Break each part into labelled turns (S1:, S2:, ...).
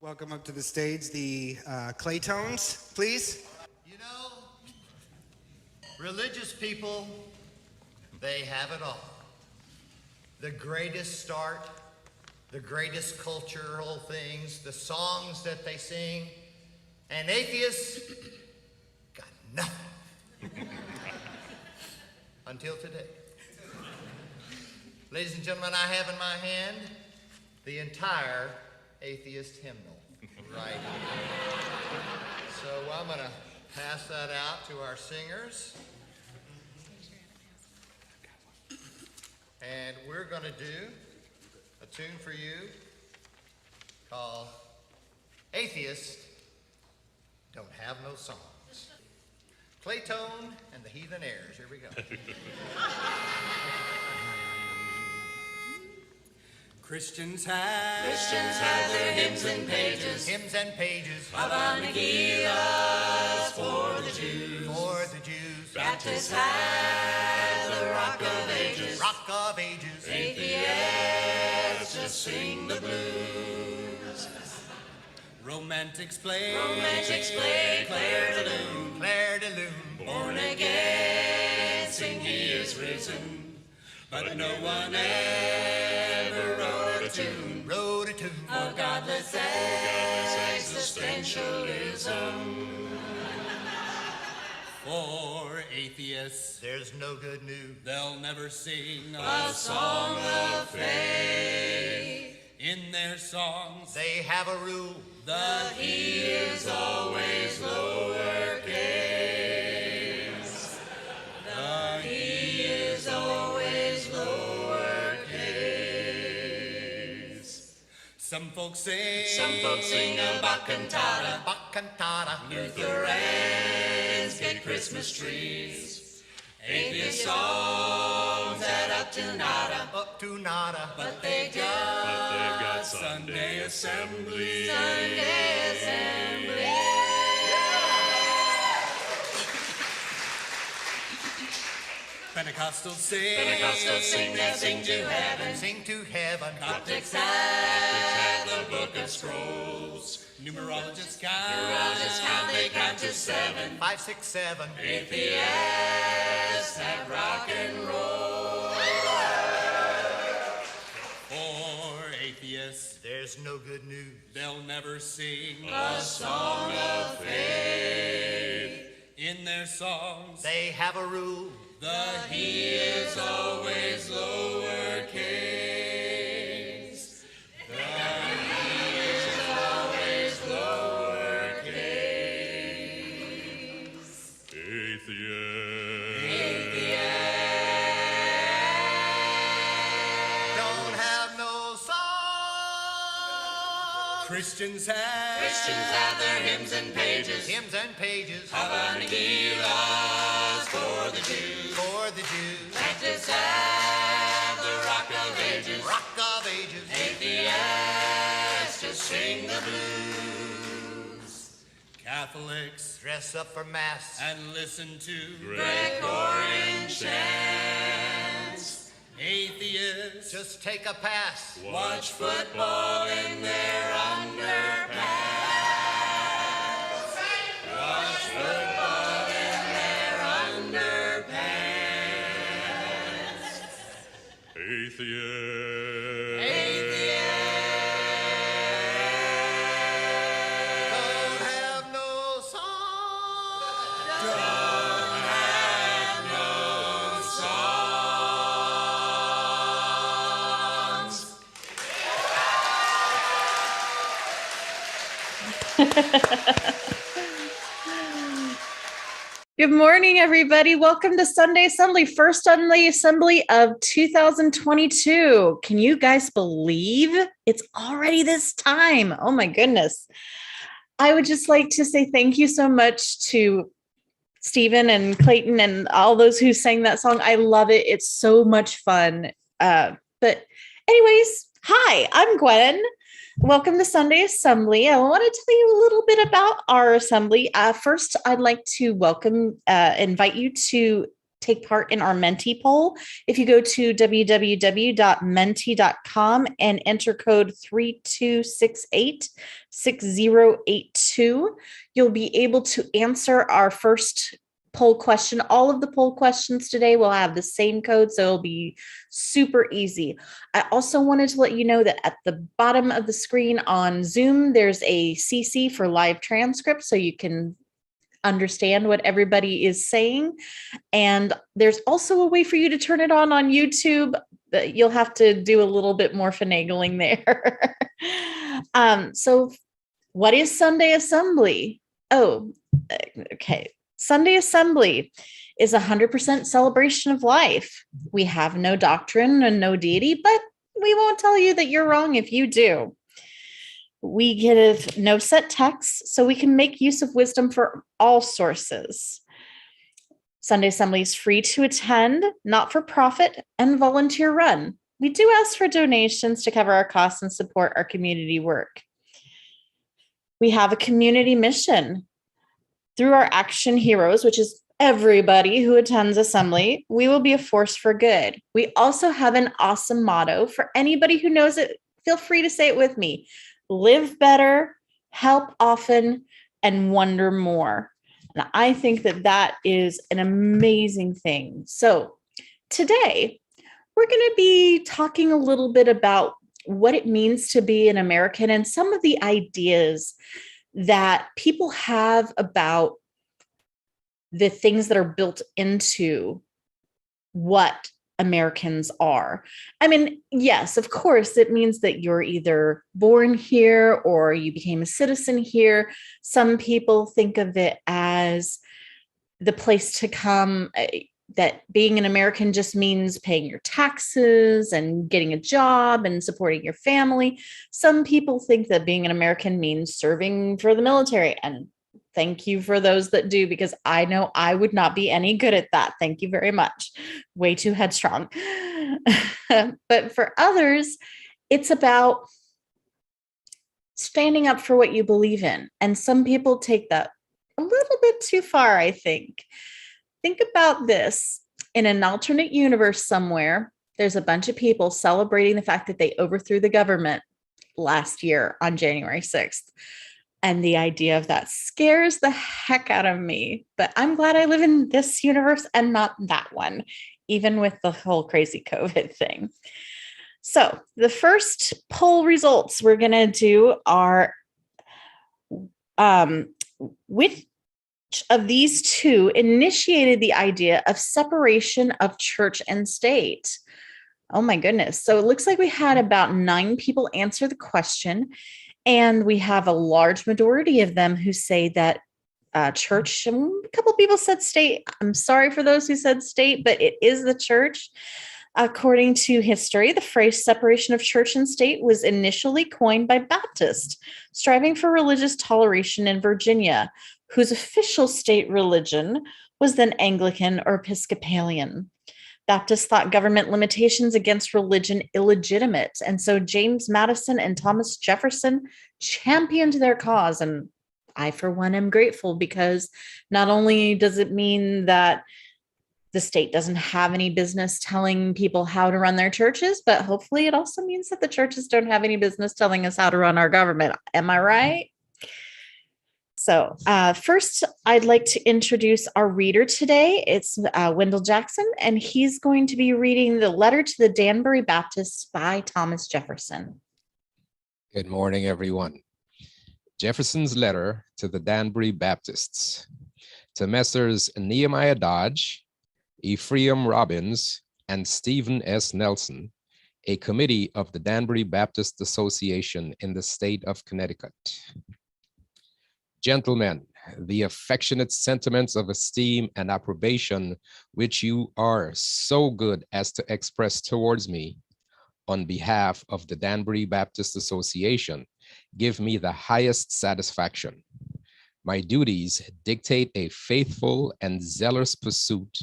S1: Welcome up to the stage the Claytones, please.
S2: You know, religious people, they have it all. The greatest start, the greatest cultural things, the songs that they sing, and atheists got nothing. Until today. Ladies and gentlemen, I have in my hand the entire atheist hymnal right here. So I'm going to pass that out to our singers. And we're going to do a tune for you called Atheists Don't Have No Songs. Claytone and the Heathen Airs. Here we go.
S3: Christians have their hymns and pages.
S2: Hymns and pages.
S3: Habanagillas for the Jews.
S2: For the Jews.
S3: Baptists have the Rock of Ages.
S2: Rock of Ages.
S3: Atheists just sing the blues. Romantics play Claire de Lune.
S2: Claire de Lune.
S3: Born again, sing He is risen. But no one ever wrote a tune.
S2: Wrote a tune.
S3: For godless existentialism. For atheists,
S2: There's no good news.
S3: they'll never sing a song of faith. In their songs,
S2: They have a rule.
S3: the He is always lowercase. The He is always lowercase. Some folks sing a Bach cantata.
S2: Bach cantata.
S3: Lutherans get Christmas trees. Atheist songs add up to nada.
S2: Up to nada.
S3: But they've got Sunday assembly. Sunday assembly. Pentecostals sing, they sing to heaven.
S2: Sing to heaven.
S3: Coptics have the Book of Scrolls. Numerologists count, they count to 7.
S2: 5, 6, 7.
S3: Atheists have rock and roll. For atheists,
S2: There's no good news.
S3: they'll never sing a song of faith. In their songs,
S2: They have a rule.
S3: the He is always lowercase. The He is always lowercase.
S2: Don't have no song.
S3: Christians have their hymns and pages.
S2: Hymns and pages.
S3: Habanagillas for the Jews.
S2: For the Jews.
S3: Baptists have the Rock of Ages.
S2: Rock of Ages.
S3: Atheists just sing the blues. Catholics
S2: Dress up for Mass.
S3: and listen to Gregorian chants. Atheists
S2: Just take a pass.
S3: watch football in their underpants. Watch football in their underpants.
S2: Don't have no song.
S3: Don't have no songs.
S4: Good morning, everybody. Welcome to Sunday Assembly, first Sunday Assembly of 2022. Can you guys believe it's already this time? Oh my goodness. I would just like to say thank you so much to Stephen and Clayton and all those who sang that song. I love it. It's so much fun. But anyways, hi, I'm Gwen. Welcome to Sunday Assembly. I want to tell you a little bit about our assembly. First, I'd like to invite you to take part in our Menti poll. If you go to www.menti.com and enter code 32686082, you'll be able to answer our first poll question. All of the poll questions today will have the same code, so it'll be super easy. I also wanted to let you know that at the bottom of the screen on Zoom, there's a CC for live transcript, so you can understand what everybody is saying. And there's also a way for you to turn it on YouTube. You'll have to do a little bit more finagling there. So what is Sunday Assembly? Oh, okay. Sunday Assembly is 100% celebration of life. We have no doctrine and no deity, but we won't tell you that you're wrong if you do. We give no set texts, so we can make use of wisdom for all sources. Sunday Assembly is free to attend, not for profit, and volunteer run. We do ask for donations to cover our costs and support our community work. We have a community mission. Through our action heroes, which is everybody who attends Assembly, we will be a force for good. We also have an awesome motto. For anybody who knows it, feel free to say it with me. Live better, help often, and wonder more. And I think that that is an amazing thing. So today, we're going to be talking a little bit about what it means to be an American and some of the ideas that people have about the things that are built into what Americans are. I mean, yes, of course, it means that you're either born here or you became a citizen here. Some people think of it as the place to come, that being an American just means paying your taxes and getting a job and supporting your family. Some people think that being an American means serving for the military, and thank you for those that do, because I know I would not be any good at that. Thank you very much. Way too headstrong. But for others, it's about standing up for what you believe in. And some people take that a little bit too far, I think. Think about this. In an alternate universe somewhere, there's a bunch of people celebrating the fact that they overthrew the government last year on January 6th. And the idea of that scares the heck out of me. But I'm glad I live in this universe and not that one, even with the whole crazy COVID thing. So the first poll results we're going to do are which of these two initiated the idea of separation of church and state? Oh my goodness. So it looks like we had about 9 people answer the question. And we have a large majority of them who say that church, a couple of people said state. I'm sorry for those who said state, but it is the church. According to history, the phrase separation of church and state was initially coined by Baptists, striving for religious toleration in Virginia, whose official state religion was then Anglican or Episcopalian. Baptists thought government limitations against religion illegitimate. And so James Madison and Thomas Jefferson championed their cause. And I, for one, am grateful, because not only does it mean that the state doesn't have any business telling people how to run their churches, but hopefully it also means that the churches don't have any business telling us how to run our government. Am I right? So first, I'd like to introduce our reader today. It's Wendell Jackson, and he's going to be reading the letter to the Danbury Baptists by Thomas Jefferson.
S5: Good morning, everyone. Jefferson's letter to the Danbury Baptists. To Messrs. Nehemiah Dodge, Ephraim Robbins, and Stephen S. Nelson, a committee of the Danbury Baptist Association in the state of Connecticut. Gentlemen, the affectionate sentiments of esteem and approbation which you are so good as to express towards me on behalf of the Danbury Baptist Association give me the highest satisfaction. My duties dictate a faithful and zealous pursuit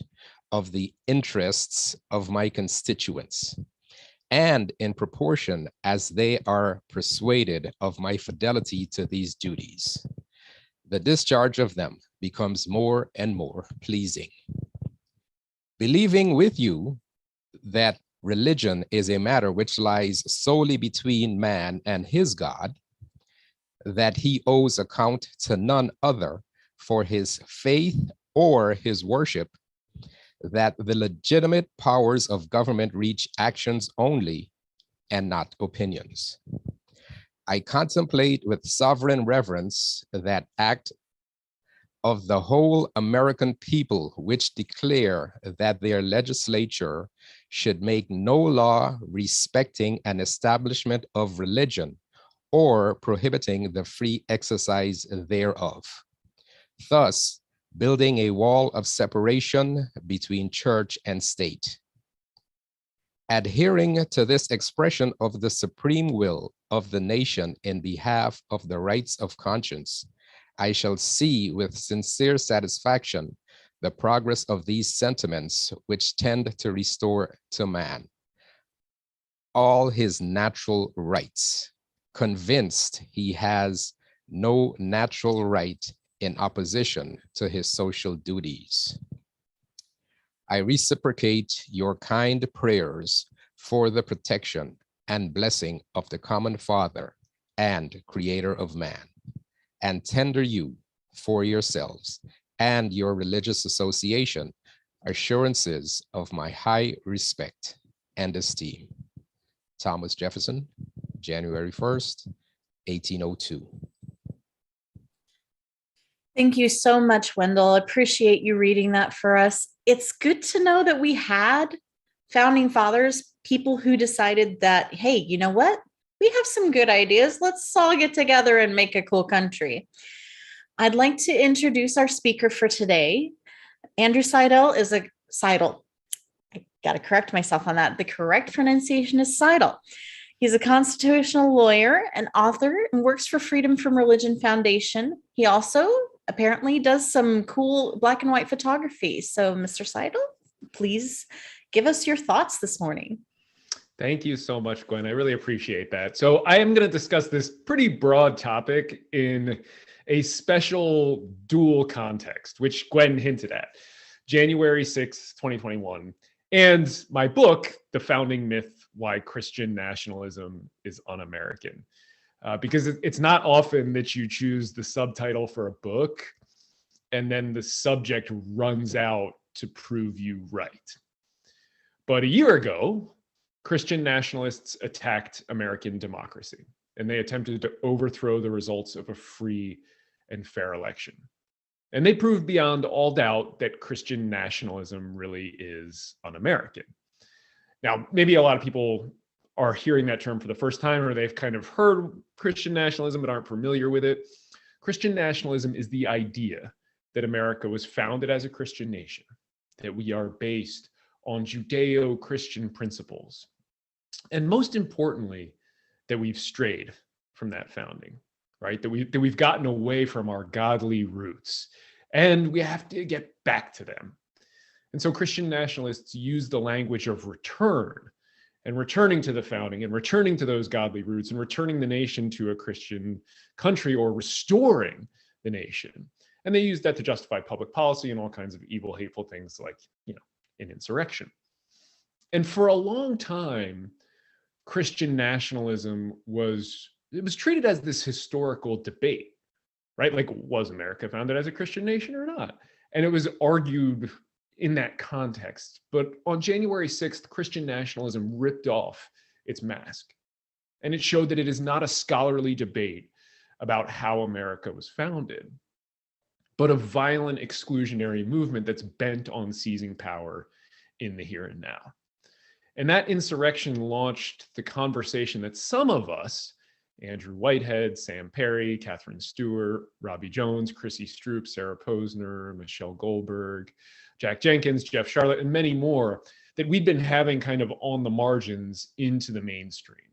S5: of the interests of my constituents, and in proportion as they are persuaded of my fidelity to these duties, the discharge of them becomes more and more pleasing. Believing with you that religion is a matter which lies solely between man and his God, that he owes account to none other for his faith or his worship, that the legitimate powers of government reach actions only and not opinions. I contemplate with sovereign reverence that act of the whole American people which declare that their legislature should make no law respecting an establishment of religion or prohibiting the free exercise thereof, thus building a wall of separation between church and state. Adhering to this expression of the supreme will of the nation in behalf of the rights of conscience, I shall see with sincere satisfaction the progress of these sentiments which tend to restore to man all his natural rights, convinced he has no natural right in opposition to his social duties. I reciprocate your kind prayers for the protection and blessing of the common Father and Creator of man, and tender you for yourselves and your religious association assurances of my high respect and esteem. Thomas Jefferson, January 1st, 1802.
S4: Thank you so much, Wendell. I appreciate you reading that for us. It's good to know that we had founding fathers, people who decided that, hey, you know what? We have some good ideas. Let's all get together and make a cool country. I'd like to introduce our speaker for today. Andrew Seidel is a Seidel. I got to correct myself on that. The correct pronunciation is Seidel. He's a constitutional lawyer and author and works for Freedom from Religion Foundation. He also apparently does some cool black and white photography. So, Mr. Seidel, please give us your thoughts this morning.
S6: Thank you so much, Gwen. I really appreciate that. So I am going to discuss this pretty broad topic in a special dual context, which Gwen hinted at. January 6th, 2021. And my book, The Founding Myth, Why Christian Nationalism is Un-American. Because it's not often that you choose the subtitle for a book and then the subject runs out to prove you right. But a year ago, Christian nationalists attacked American democracy, and they attempted to overthrow the results of a free and fair election. And they proved beyond all doubt that Christian nationalism really is un-American. Now, maybe a lot of people are hearing that term for the first time, or they've kind of heard Christian nationalism but aren't familiar with it. Christian nationalism is the idea that America was founded as a Christian nation, that we are based on Judeo-Christian principles, and most importantly, that we've strayed from that founding, right? That we've gotten away from our godly roots, and we have to get back to them. And so Christian nationalists use the language of return, and returning to the founding, and returning to those godly roots, and returning the nation to a Christian country, or restoring the nation. And they use that to justify public policy and all kinds of evil, hateful things like, an insurrection. And for a long time, Christian nationalism was treated as this historical debate, right? Like, was America founded as a Christian nation or not? And it was argued in that context. But on January 6th, Christian nationalism ripped off its mask. And it showed that it is not a scholarly debate about how America was founded, but a violent exclusionary movement that's bent on seizing power in the here and now. And that insurrection launched the conversation that some of us, Andrew Whitehead, Sam Perry, Catherine Stewart, Robbie Jones, Chrissy Stroop, Sarah Posner, Michelle Goldberg, Jack Jenkins, Jeff Charlotte, and many more, that we'd been having kind of on the margins into the mainstream.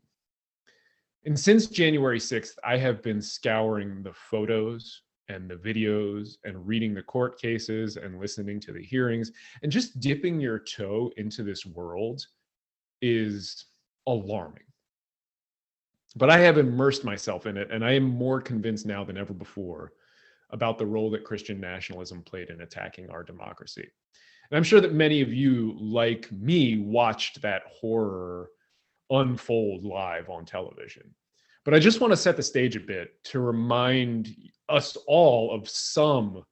S6: And since January 6th, I have been scouring the photos and the videos and reading the court cases and listening to the hearings, and just dipping your toe into this world is alarming. But I have immersed myself in it, and I am more convinced now than ever before about the role that Christian nationalism played in attacking our democracy. And I'm sure that many of you, like me, watched that horror unfold live on television. But I just want to set the stage a bit to remind us all of some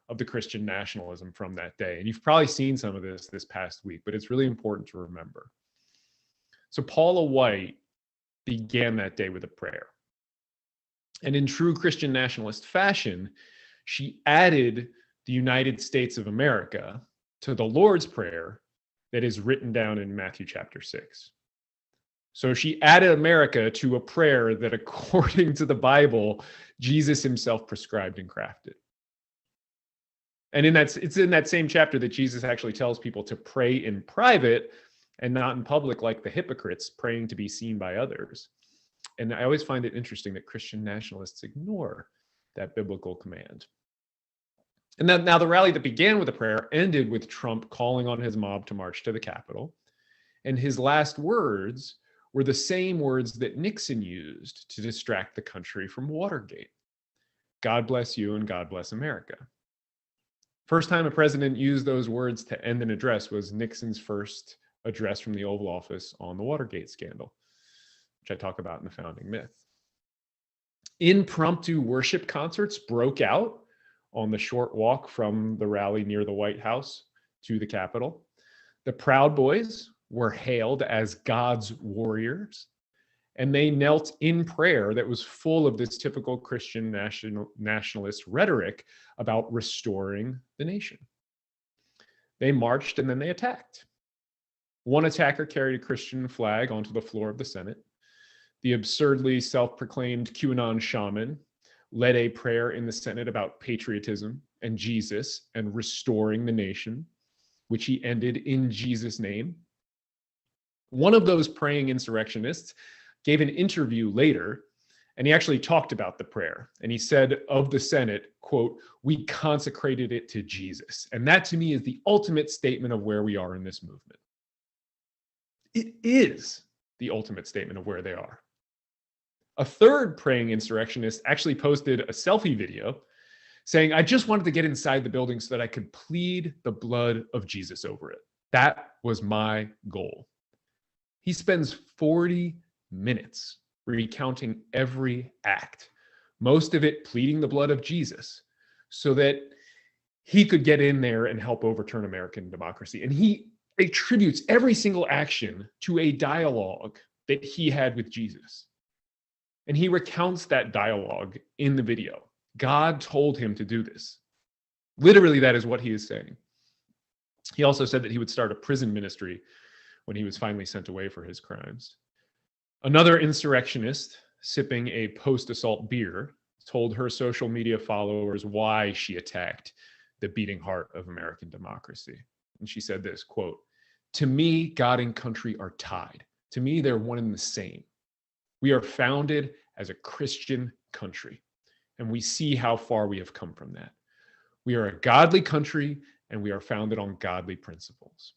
S6: of the Christian nationalism from that day. And you've probably seen some of this past week, but it's really important to remember. So Paula White began that day with a prayer. And in true Christian nationalist fashion, she added the United States of America to the Lord's Prayer that is written down in Matthew chapter 6. So she added America to a prayer that, according to the Bible, Jesus himself prescribed and crafted. And it's in that same chapter that Jesus actually tells people to pray in private and not in public, like the hypocrites praying to be seen by others. And I always find it interesting that Christian nationalists ignore that biblical command. And then now the rally that began with a prayer ended with Trump calling on his mob to march to the Capitol. And his last words were the same words that Nixon used to distract the country from Watergate. God bless you and God bless America. First time a president used those words to end an address was Nixon's first address from the Oval Office on the Watergate scandal, which I talk about in The Founding Myth. Impromptu worship concerts broke out on the short walk from the rally near the White House to the Capitol. The Proud Boys were hailed as God's warriors, and they knelt in prayer that was full of this typical Christian nationalist rhetoric about restoring the nation. They marched and then they attacked. One attacker carried a Christian flag onto the floor of the Senate. The absurdly self-proclaimed QAnon shaman led a prayer in the Senate about patriotism and Jesus and restoring the nation, which he ended in Jesus' name. One of those praying insurrectionists gave an interview later, and he actually talked about the prayer. And he said of the Senate, quote, "We consecrated it to Jesus." And that to me is the ultimate statement of where we are in this movement. It is the ultimate statement of where they are. A third praying insurrectionist actually posted a selfie video saying, "I just wanted to get inside the building so that I could plead the blood of Jesus over it. That was my goal." He spends 40 minutes recounting every act, most of it pleading the blood of Jesus, so that he could get in there and help overturn American democracy. And he attributes every single action to a dialogue that he had with Jesus. And he recounts that dialogue in the video. God told him to do this. Literally, that is what he is saying. He also said that he would start a prison ministry when he was finally sent away for his crimes. Another insurrectionist, sipping a post-assault beer, told her social media followers why she attacked the beating heart of American democracy. And she said this, quote, "To me, God and country are tied. To me, they're one and the same. We are founded as a Christian country, and we see how far we have come from that. We are a godly country, and we are founded on godly principles."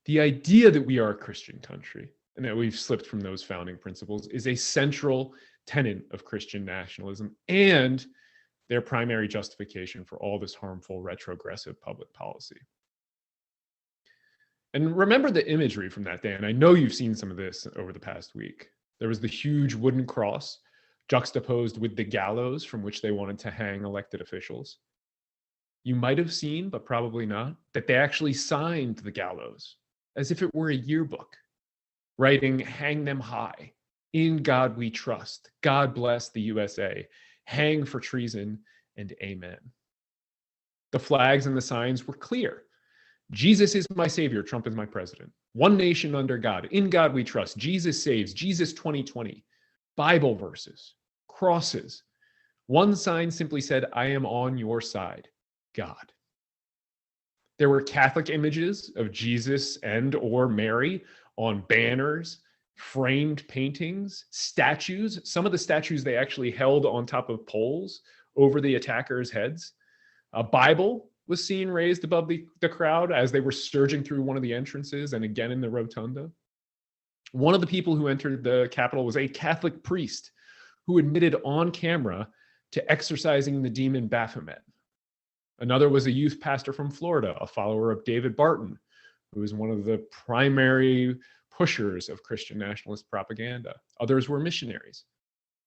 S6: The idea that we are a Christian country and that we've slipped from those founding principles is a central tenet of Christian nationalism and their primary justification for all this harmful retrogressive public policy. And remember the imagery from that day, and I know you've seen some of this over the past week. There was the huge wooden cross juxtaposed with the gallows from which they wanted to hang elected officials. You might have seen, but probably not, that they actually signed the gallows as if it were a yearbook, writing, "Hang them high. In God we trust. God bless the USA. Hang for treason and amen." The flags and the signs were clear. Jesus is my savior. Trump is my president. One nation under God. In God we trust. Jesus saves. Jesus 2020. Bible verses. Crosses. One sign simply said, "I am on your side, God." There were Catholic images of Jesus and or Mary on banners, framed paintings, statues. Some of the statues they actually held on top of poles over the attackers' heads. A Bible was seen raised above the crowd as they were surging through one of the entrances and again in the rotunda. One of the people who entered the Capitol was a Catholic priest who admitted on camera to exorcising the demon Baphomet. Another was a youth pastor from Florida, a follower of David Barton, who was one of the primary pushers of Christian nationalist propaganda. Others were missionaries.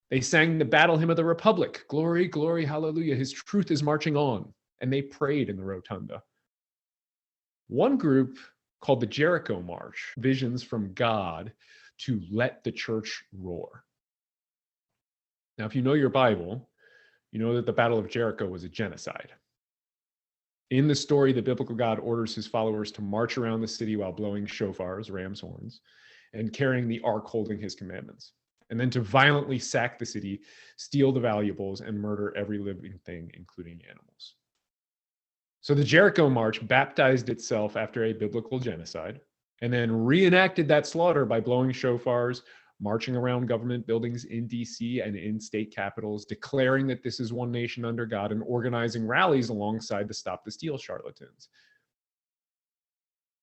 S6: They sang the battle hymn of the Republic, glory, glory, hallelujah, his truth is marching on, and they prayed in the rotunda. One group called the Jericho March, visions from God to let the church roar. Now, if you know your Bible, you know that the Battle of Jericho was a genocide. In the story, the biblical God orders his followers to march around the city while blowing shofars, ram's horns, and carrying the ark holding his commandments, and then to violently sack the city, steal the valuables, and murder every living thing, including animals. So the Jericho March baptized itself after a biblical genocide, and then reenacted that slaughter by blowing shofars, marching around government buildings in DC and in state capitals, declaring that this is one nation under God, and organizing rallies alongside the Stop the Steal charlatans.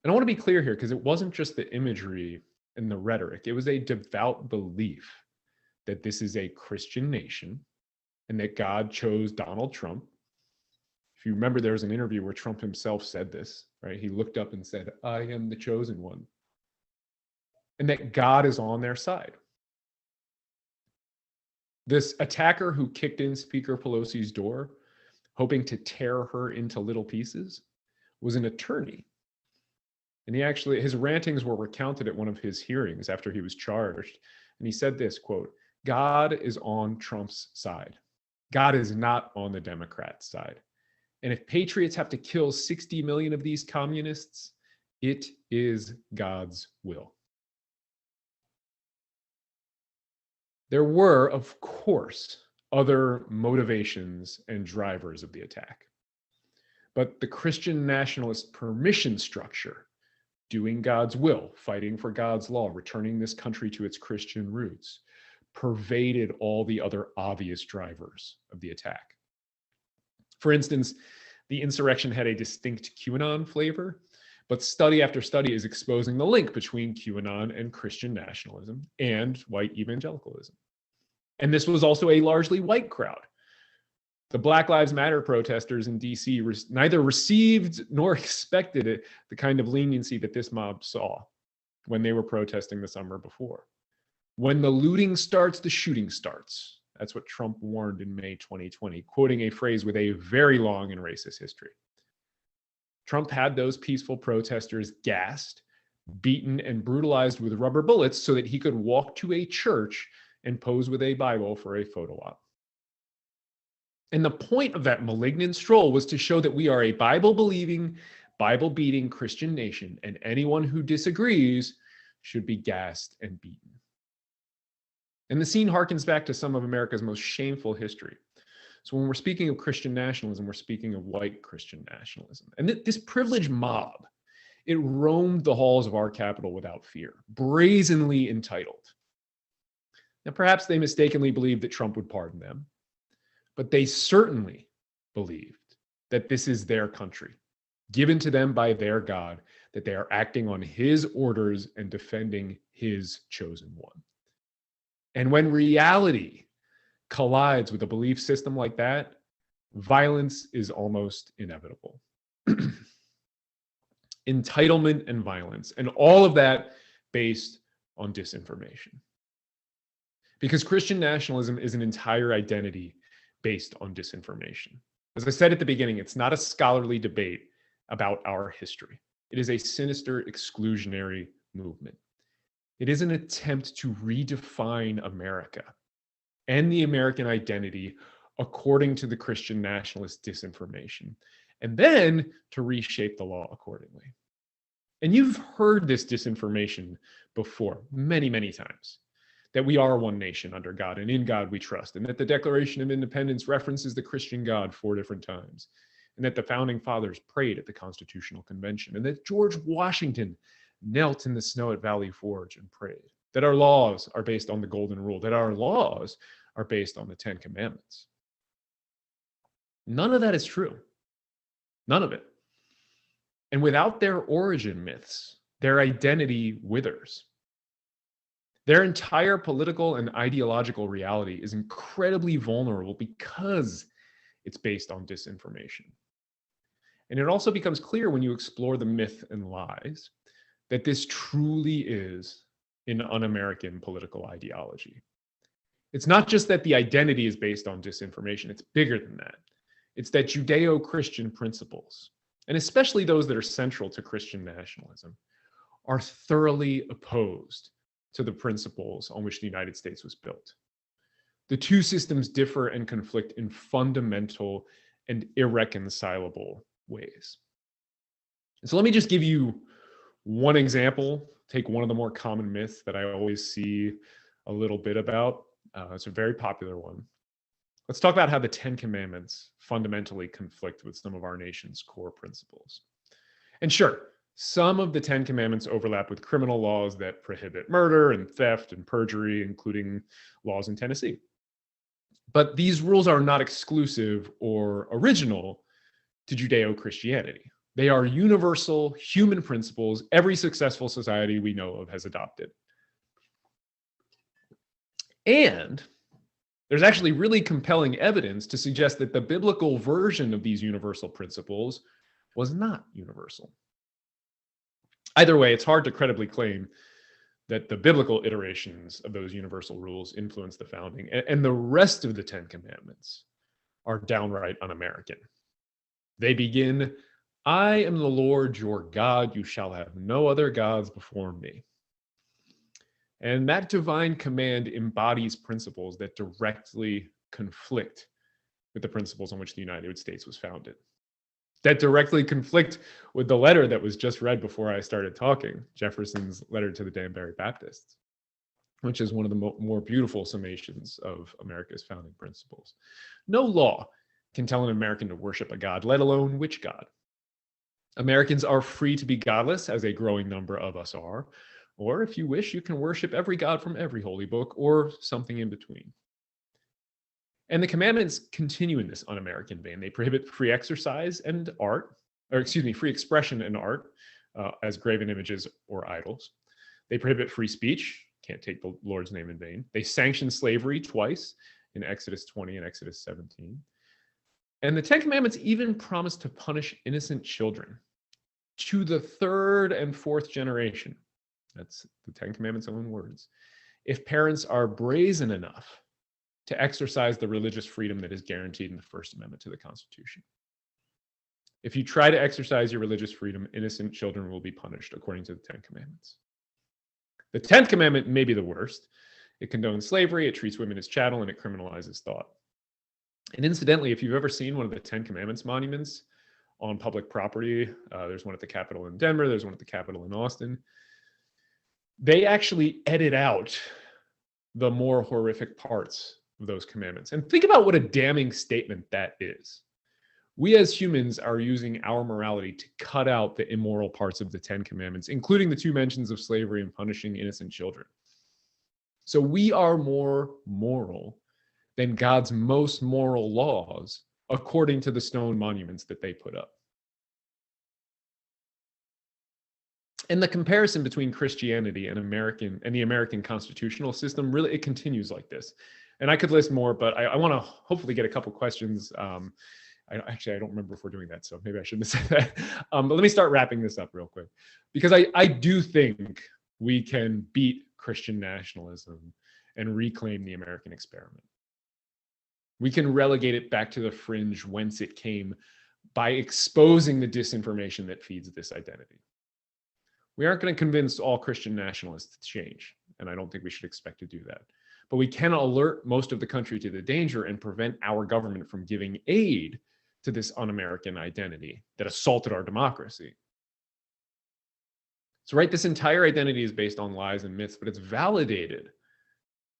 S6: And I want to be clear here, because it wasn't just the imagery and the rhetoric. It was a devout belief that this is a Christian nation and that God chose Donald Trump. If you remember, there was an interview where Trump himself said this, right? He looked up and said, I am the chosen one. And that God is on their side. This attacker who kicked in Speaker Pelosi's door, hoping to tear her into little pieces, was an attorney. And his rantings were recounted at one of his hearings after he was charged. And he said this, quote, God is on Trump's side. God is not on the Democrats' side. And if patriots have to kill 60 million of these communists, it is God's will. There were, of course, other motivations and drivers of the attack. But the Christian nationalist permission structure, doing God's will, fighting for God's law, returning this country to its Christian roots, pervaded all the other obvious drivers of the attack. For instance, the insurrection had a distinct QAnon flavor, but study after study is exposing the link between QAnon and Christian nationalism and white evangelicalism. And this was also a largely white crowd. The Black Lives Matter protesters in DC neither received nor expected the kind of leniency that this mob saw when they were protesting the summer before. When the looting starts, the shooting starts. That's what Trump warned in May 2020, quoting a phrase with a very long and racist history. Trump had those peaceful protesters gassed, beaten, and brutalized with rubber bullets so that he could walk to a church and pose with a Bible for a photo op. And the point of that malignant stroll was to show that we are a Bible-believing, Bible-beating Christian nation, and anyone who disagrees should be gassed and beaten. And the scene harkens back to some of America's most shameful history. So when we're speaking of Christian nationalism, we're speaking of white Christian nationalism. And this privileged mob, it roamed the halls of our capital without fear, brazenly entitled. Now, perhaps they mistakenly believed that Trump would pardon them, but they certainly believed that this is their country, given to them by their God, that they are acting on his orders and defending his chosen one. And when reality collides with a belief system like that, violence is almost inevitable. Entitlement and violence, and all of that based on disinformation. Because Christian nationalism is an entire identity based on disinformation. As I said at the beginning, it's not a scholarly debate about our history. It is a sinister exclusionary movement. It is an attempt to redefine America and the American identity according to the Christian nationalist disinformation, and then to reshape the law accordingly. And you've heard this disinformation before many, many times, that we are one nation under God and in God we trust, and that the Declaration of Independence references the Christian God 4 different times, and that the founding fathers prayed at the Constitutional Convention, and that George Washington knelt in the snow at Valley Forge and prayed, that our laws are based on the Golden Rule, that our laws are based on the 10 Commandments. None of that is true. None of it. And without their origin myths, their identity withers. Their entire political and ideological reality is incredibly vulnerable because it's based on disinformation. And it also becomes clear when you explore the myth and lies that this truly is an un-American political ideology. It's not just that the identity is based on disinformation, it's bigger than that. It's that Judeo-Christian principles, and especially those that are central to Christian nationalism, are thoroughly opposed to the principles on which the United States was built. The two systems differ and conflict in fundamental and irreconcilable ways. And so let me just give you one example, take one of the more common myths that I always see a little bit about. It's a very popular one. Let's talk about how the Ten Commandments fundamentally conflict with some of our nation's core principles. And sure, some of the Ten Commandments overlap with criminal laws that prohibit murder and theft and perjury, including laws in Tennessee. But these rules are not exclusive or original to Judeo-Christianity. They are universal human principles every successful society we know of has adopted. And there's actually really compelling evidence to suggest that the biblical version of these universal principles was not universal. Either way, it's hard to credibly claim that the biblical iterations of those universal rules influenced the founding, and the rest of the Ten Commandments are downright un-American. They begin, "I am the Lord your God, you shall have no other gods before me." And that divine command embodies principles that directly conflict with the principles on which the United States was founded, that directly conflict with the letter that was just read before I started talking, Jefferson's letter to the Danbury Baptists, which is one of the more beautiful summations of America's founding principles. No law can tell an American to worship a god, let alone which god. Americans are free to be godless, as a growing number of us are, or if you wish, you can worship every god from every holy book or something in between. And the commandments continue in this un-American vein. They prohibit free exercise and art, free expression and art as graven images or idols. They prohibit free speech, can't take the Lord's name in vain. They sanction slavery twice in Exodus 20 and Exodus 17. And the Ten Commandments even promise to punish innocent children to the third and fourth generation. That's the Ten Commandments' own words. If parents are brazen enough to exercise the religious freedom that is guaranteed in the First Amendment to the Constitution. If you try to exercise your religious freedom, innocent children will be punished according to the Ten Commandments. The 10th Commandment may be the worst. It condones slavery, it treats women as chattel, and it criminalizes thought. And incidentally, if you've ever seen one of the Ten Commandments monuments on public property, there's one at the Capitol in Denver, there's one at the Capitol in Austin, they actually edit out the more horrific parts of those commandments. And think about what a damning statement that is. We as humans are using our morality to cut out the immoral parts of the Ten Commandments, including the two mentions of slavery and punishing innocent children. So we are more moral than God's most moral laws, according to the stone monuments that they put up. And the comparison between Christianity and the American constitutional system, really, it continues like this. And I could list more, but I want to hopefully get a couple questions. I don't remember if we're doing that, so maybe I shouldn't have said that. But let me start wrapping this up real quick, because I do think we can beat Christian nationalism and reclaim the American experiment. We can relegate it back to the fringe whence it came by exposing the disinformation that feeds this identity. We aren't going to convince all Christian nationalists to change, and I don't think we should expect to do that. But we can alert most of the country to the danger and prevent our government from giving aid to this un-American identity that assaulted our democracy. So, right, this entire identity is based on lies and myths, but it's validated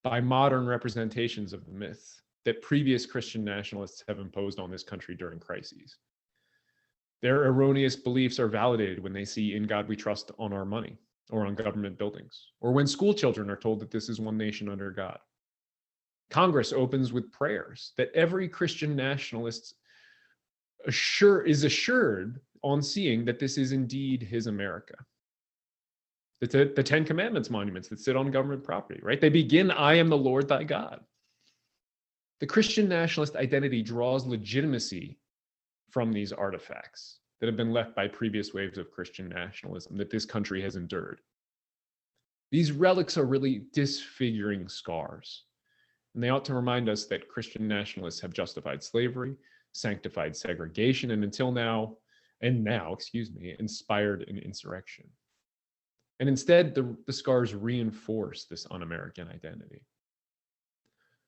S6: by modern representations of the myths that previous Christian nationalists have imposed on this country during crises. Their erroneous beliefs are validated when they see "in God we trust" on our money or on government buildings, or when school children are told that this is one nation under God. Congress opens with prayers that every Christian nationalist is assured on seeing that this is indeed his America. The Ten Commandments monuments that sit on government property, right? They begin, "I am the Lord thy God." The Christian nationalist identity draws legitimacy from these artifacts. that have been left by previous waves of Christian nationalism that this country has endured. These relics are really disfiguring scars, and they ought to remind us that Christian nationalists have justified slavery, sanctified segregation, and now, inspired an insurrection. And instead, the scars reinforce this un-American identity.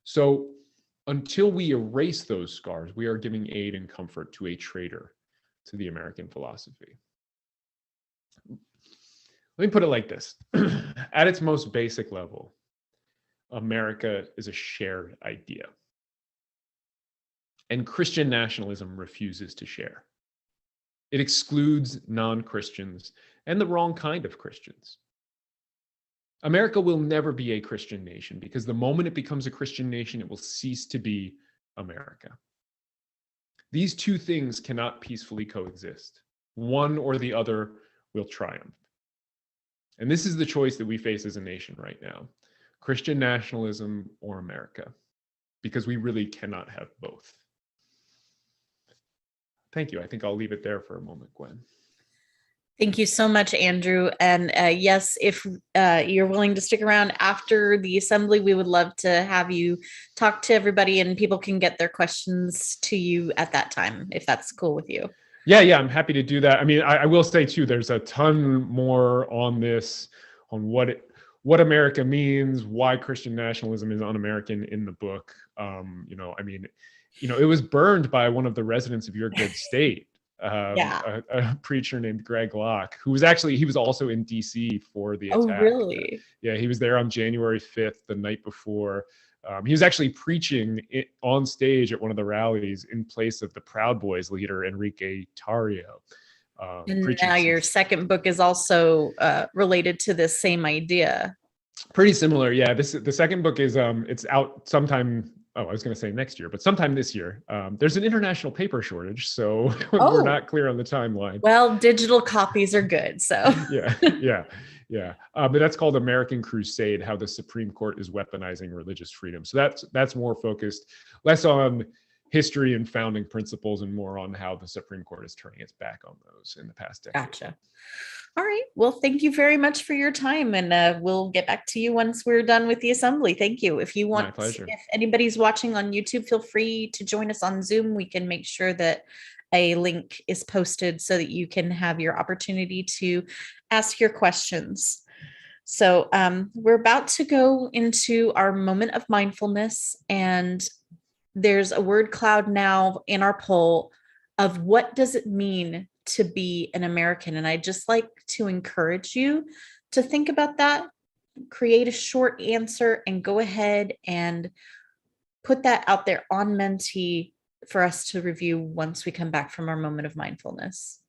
S6: So until we erase those scars, we are giving aid and comfort to a traitor to the American philosophy. Let me put it like this. At its most basic level, America is a shared idea. And Christian nationalism refuses to share. It excludes non-Christians and the wrong kind of Christians. America will never be a Christian nation because the moment it becomes a Christian nation, it will cease to be America. These two things cannot peacefully coexist. One or the other will triumph. And this is the choice that we face as a nation right now: Christian nationalism or America, because we really cannot have both. Thank you. I think I'll leave it there for a moment, Gwen.
S4: Thank you so much, Andrew. And yes, if you're willing to stick around after the assembly, we would love to have you talk to everybody, and people can get their questions to you at that time, if that's cool with you.
S6: Yeah, I'm happy to do that. I mean, I will say too, there's a ton more on this, on what America means, why Christian nationalism is un-American in the book. It was burned by one of the residents of your good state. A preacher named Greg Locke, he was also in DC for the attack.
S4: Oh, really?
S6: Yeah, he was there on January 5th, the night before. He was actually preaching on stage at one of the rallies in place of the Proud Boys leader, Enrique Tarrio.
S4: And now your second book is also related to this same idea.
S6: Pretty similar, yeah. The second book is it's out sometime. Oh, I was going to say next year, but sometime this year. There's an international paper shortage, so we're not clear on the timeline.
S4: Well, digital copies are good, so.
S6: Yeah. But that's called American Crusade: How the Supreme Court is Weaponizing Religious Freedom. So that's more focused, less on history and founding principles and more on how the Supreme Court is turning its back on those in the past decade.
S4: Gotcha. All right. Well, thank you very much for your time, and we'll get back to you once we're done with the assembly. Thank you. If you want, if anybody's watching on YouTube, feel free to join us on Zoom. We can make sure that a link is posted so that you can have your opportunity to ask your questions. So we're about to go into our moment of mindfulness, and there's a word cloud now in our poll of what does it mean to be an American. And I'd just like to encourage you to think about that, create a short answer, and go ahead and put that out there on Menti for us to review once we come back from our moment of mindfulness.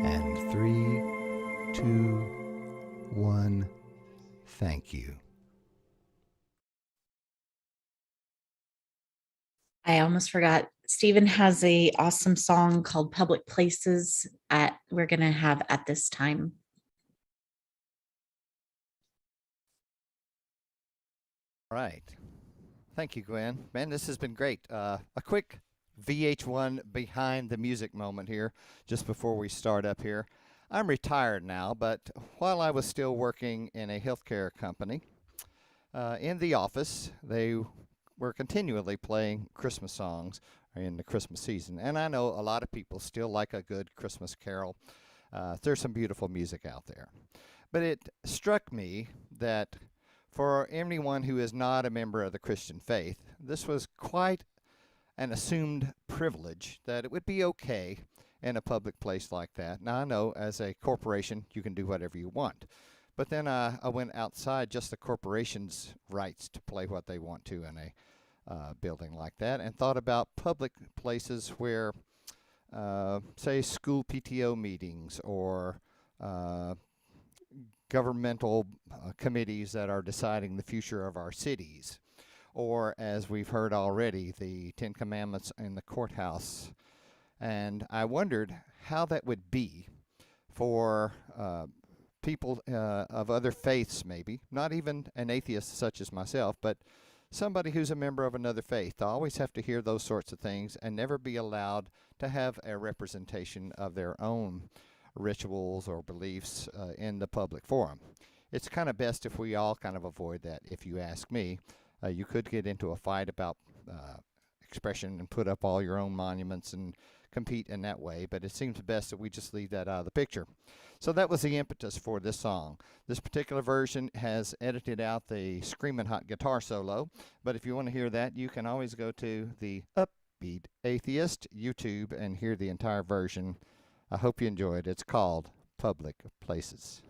S7: And 3, 2, 1, thank you.
S4: I almost forgot. Stephen has a awesome song called Public Places we're going to have at this time.
S8: All right. Thank you, Gwen. Man, this has been great. A quick VH1 behind the music moment here, just before we start up here. I'm retired now, but while I was still working in a healthcare company, in the office, they were continually playing Christmas songs in the Christmas season. And I know a lot of people still like a good Christmas carol. There's some beautiful music out there. But it struck me that for anyone who is not a member of the Christian faith, this was quite an assumed privilege that it would be okay in a public place like that. Now, I know as a corporation, you can do whatever you want. But then I went outside just the corporation's rights to play what they want to in a building like that, and thought about public places where, say, school PTO meetings or governmental committees that are deciding the future of our cities, or as we've heard already, the Ten Commandments in the courthouse. And I wondered how that would be for people of other faiths, maybe, not even an atheist such as myself, but somebody who's a member of another faith. I always have to hear those sorts of things and never be allowed to have a representation of their own rituals or beliefs in the public forum. It's kind of best if we all kind of avoid that, if you ask me. You could get into a fight about expression and put up all your own monuments and compete in that way, but it seems best that we just leave that out of the picture. So that was the impetus for this song. This particular version has edited out the screaming hot guitar solo, but if you want to hear that, you can always go to the Upbeat Atheist YouTube and hear the entire version. I hope you enjoy it. It's called Public Places.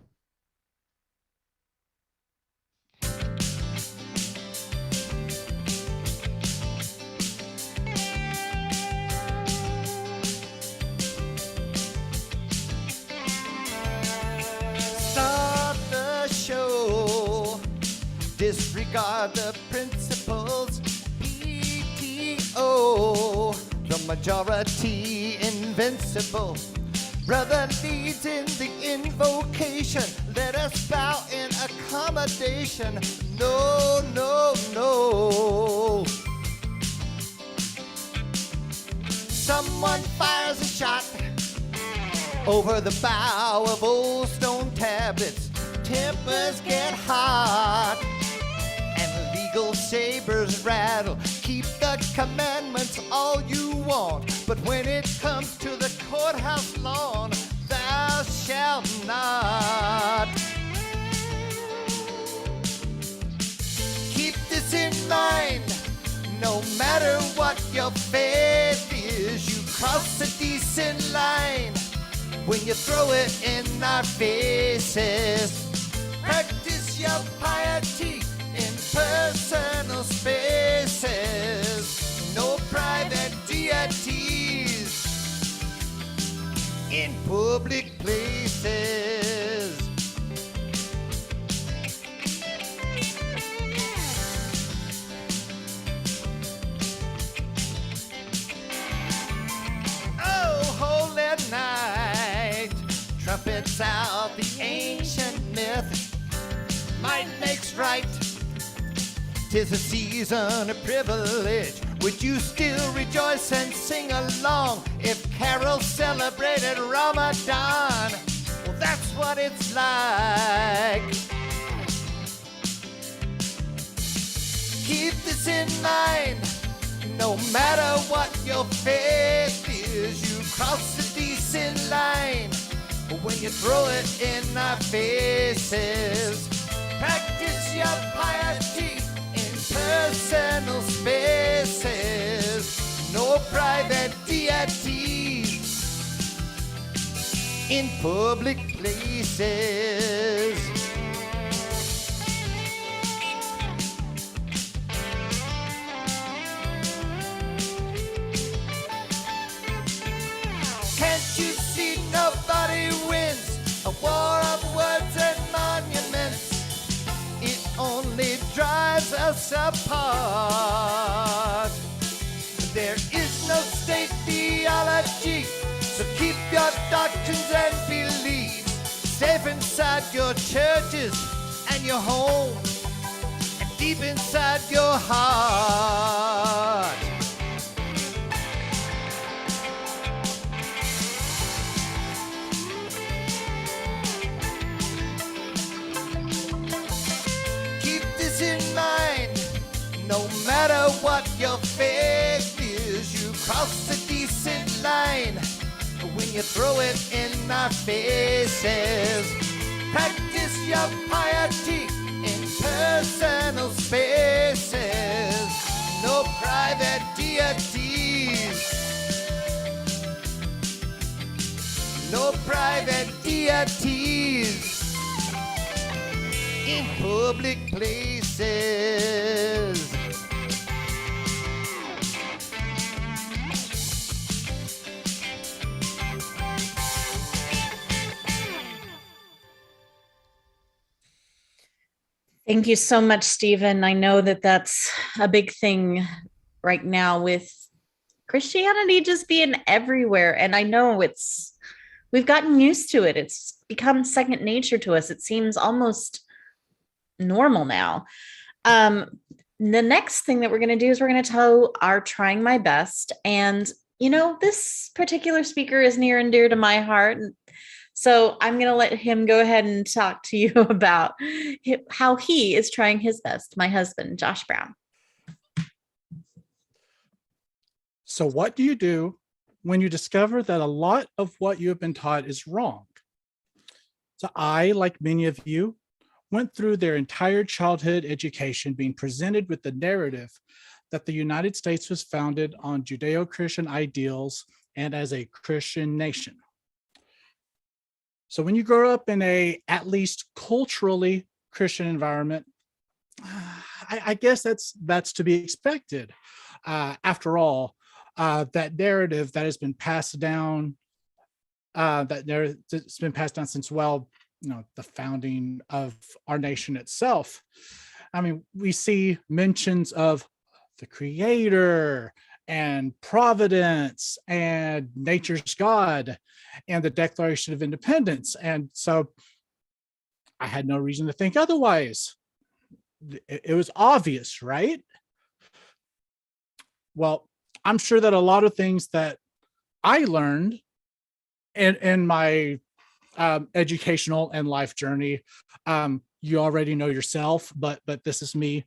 S8: Start the show. Disregard the principles. PTO. The majority invincible. Brother leads in the invocation. Let us bow in accommodation. No, no, no. Someone fires a shot over the bow of old stone tablets. Tempers get hot and legal sabers rattle. Keep the commandments all you want, but when it comes to the courthouse lawn, thou shalt not. Keep this in mind, no matter what your faith is, you cross a decent line when you throw it in our faces. Practice your piety in personal spaces. No private deities in public places. Oh, holy night, trumpets out the ancient myth. Might makes right. 'Tis a season of privilege. Would you still rejoice and sing along if carols celebrated Ramadan? Well, that's what it's like. Keep this in mind. No matter what your faith is, you cross a decent line when you throw it in our faces. Practice your piety in personal spaces. No private deities in public places. Can't you see nobody wins a war of words and monuments? It only drives us apart. There is no state theology, so keep your doctrines and beliefs safe inside your churches and your homes. And deep inside your heart. Keep this in mind, no matter what your faith is, you cross the decent line when you throw it in our faces. Practice your piety in personal spaces. No private deities. No private deities in public places.
S4: Thank you so much, Stephen. I know that that's a big thing right now with Christianity just being everywhere. And I know we've gotten used to it. It's become second nature to us. It seems almost normal now. The next thing that we're going to do is we're going to tell our trying my best. And, this particular speaker is near and dear to my heart. So I'm going to let him go ahead and talk to you about how he is trying his best. My husband, Josh Brown.
S9: So what do you do when you discover that a lot of what you have been taught is wrong? So I, like many of you, went through their entire childhood education being presented with the narrative that the United States was founded on Judeo-Christian ideals and as a Christian nation. So when you grow up in a, at least culturally Christian environment, I guess that's to be expected. After all, that narrative that has been passed down, that's been passed down since, the founding of our nation itself. I mean, we see mentions of the Creator and providence and nature's God and the Declaration of Independence. And so I had no reason to think otherwise. It was obvious, right? Well, I'm sure that a lot of things that I learned in my educational and life journey, you already know yourself, but this is me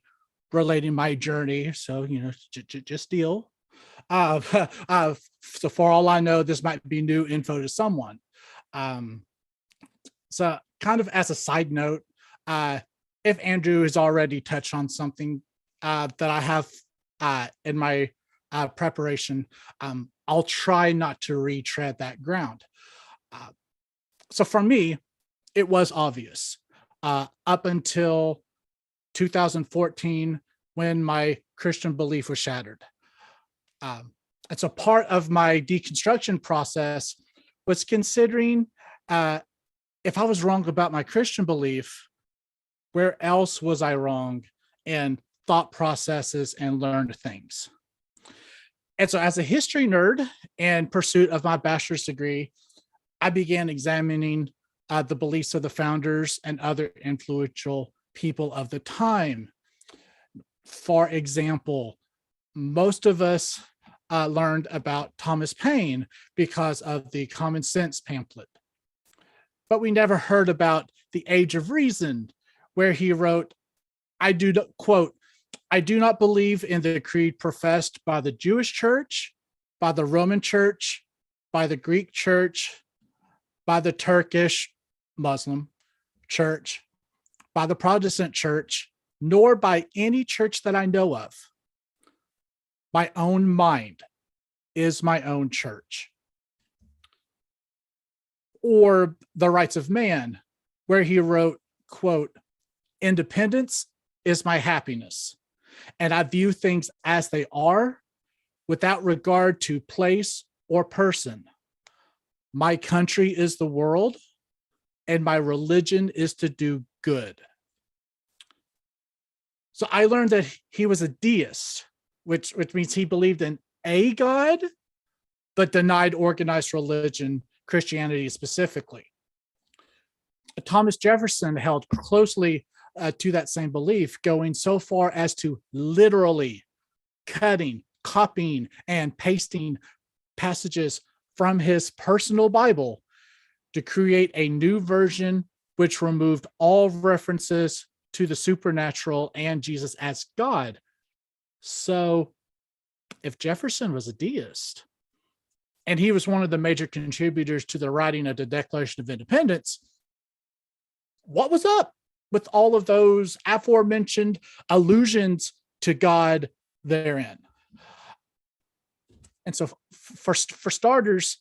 S9: relating my journey. So, just deal. So for all I know, this might be new info to someone. So kind of as a side note, if Andrew has already touched on something that I have in my preparation, I'll try not to retread that ground. So for me, it was obvious up until 2014 when my Christian belief was shattered. It's a part of my deconstruction process was considering if I was wrong about my Christian belief, where else was I wrong in thought processes and learned things? And so as a history nerd in pursuit of my bachelor's degree, I began examining the beliefs of the founders and other influential people of the time. For example, most of us learned about Thomas Paine because of the Common Sense pamphlet. But we never heard about the Age of Reason, where he wrote, I do not believe in the creed professed by the Jewish church, by the Roman church, by the Greek church, by the Turkish Muslim church, by the Protestant church, nor by any church that I know of. My own mind is my own church. Or The Rights of Man, where he wrote, quote, independence is my happiness, and I view things as they are without regard to place or person. My country is the world, and my religion is to do good. So I learned that he was a deist, which means he believed in a God, but denied organized religion, Christianity specifically. Thomas Jefferson held closely to that same belief, going so far as to literally cutting, copying, and pasting passages from his personal Bible to create a new version which removed all references to the supernatural and Jesus as God. So if Jefferson was a deist, and he was one of the major contributors to the writing of the Declaration of Independence, what was up with all of those aforementioned allusions to God therein? And so for starters,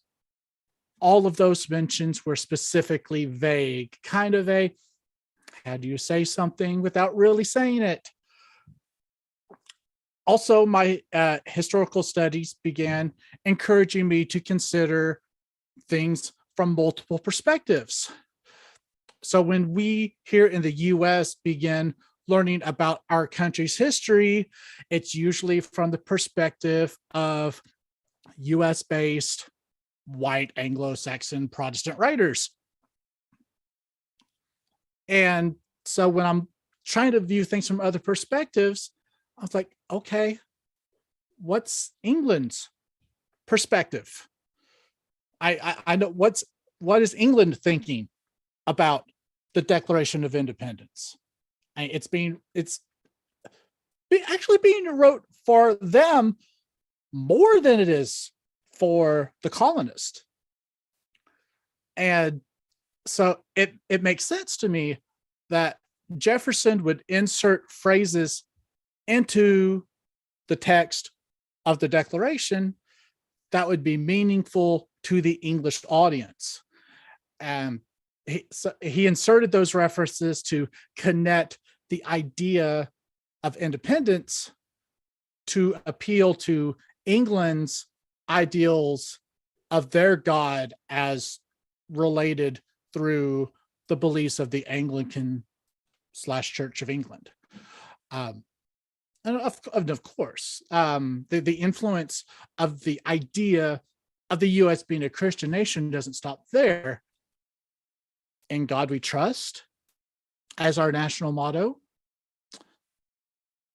S9: all of those mentions were specifically vague, kind of a, how do you say something without really saying it? Also, my historical studies began encouraging me to consider things from multiple perspectives. So when we here in the US begin learning about our country's history, it's usually from the perspective of US-based white Anglo-Saxon Protestant writers. And so when I'm trying to view things from other perspectives, I was like, okay, what's England's perspective? I know what is England thinking about the Declaration of Independence? It's actually being wrote for them more than it is for the colonist. And so it makes sense to me that Jefferson would insert phrases into the text of the Declaration that would be meaningful to the English audience. He inserted those references to connect the idea of independence to appeal to England's ideals of their God as related through the beliefs of the Anglican / Church of England. And of course, the influence of the idea of the US being a Christian nation doesn't stop there. In God we trust as our national motto.